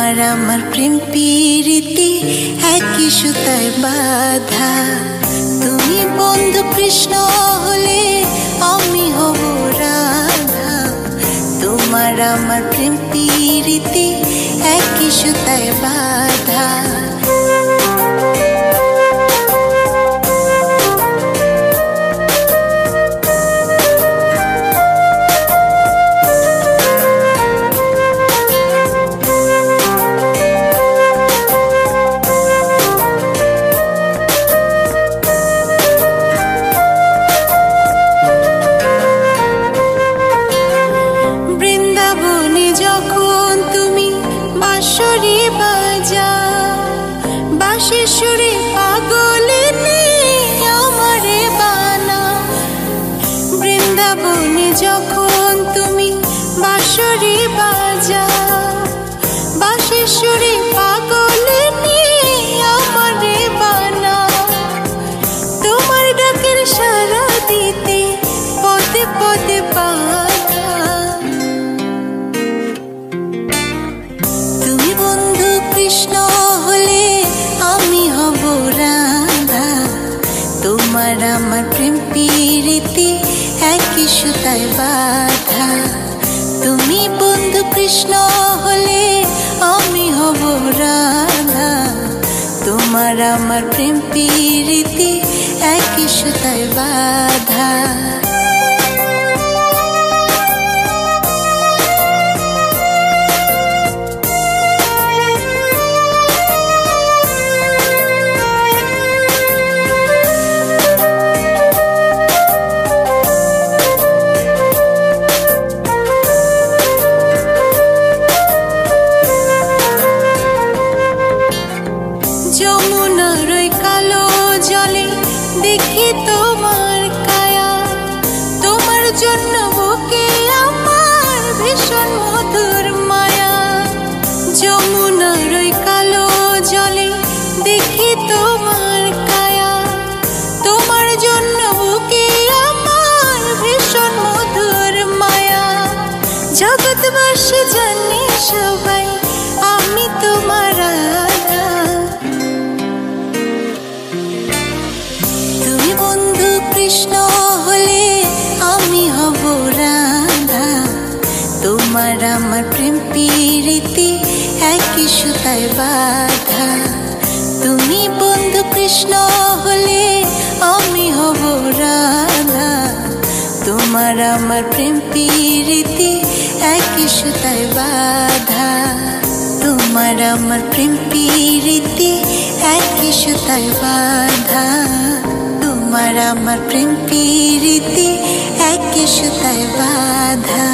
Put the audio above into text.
তোমার আমার প্রেম প্রীতি একই সুতায় বাঁধা। তুমি বন্ধু কৃষ্ণ হলে আমি হব রাধা। তোমার আমার প্রেম প্রীতি একই সুতায় বাঁধা। সুরে পাগলিনী আমারে বানা। বৃন্দাবনে যখন তুমি বাঁশরি বাজাও, বাঁশির সুরে পাগলিনী আমারে বানা। তোমার ডাকের সাড়া দিতে পদে পদে বাধা। তুমি বন্ধু কৃষ্ণ হলে আমি হব রাধা। তোমার আমার প্রেম প্রীতি একই সুতায় বাঁধা। তুমি বন্ধু কৃষ্ণ হলে আমি হব রাধা। তোমার আমার প্রেম প্রীতি একই সুতায় বাঁধা। যমুনার ওই কালো জলে দেখি তোমার কায়া। তোমার জন্য বুকে আমার ভীষণ মধুর মায়া। যমুনার ওই কালো জলে দেখি তোমার কায়া। তোমার জন্য বুকে আমার ভীষণ মধুর মায়া। জগৎবাসী জানে সবাই আমি তোমার রাধা। তুমি বন্ধু কৃষ্ণ হলে আমি হব রাধা। তোমার আমার প্রেম প্রীতি একই সুতায় বাঁধা। তুমি বন্ধু কৃষ্ণ হলে আমি হব রাধা। তোমার আমার প্রেম প্রীতি একই সুতায় বাঁধা। তোমার আমার প্রেম প্রীতি একই সুতায় বাঁধা। তোমার আমার প্রেম প্রীতি একই সুতায় বাঁধা।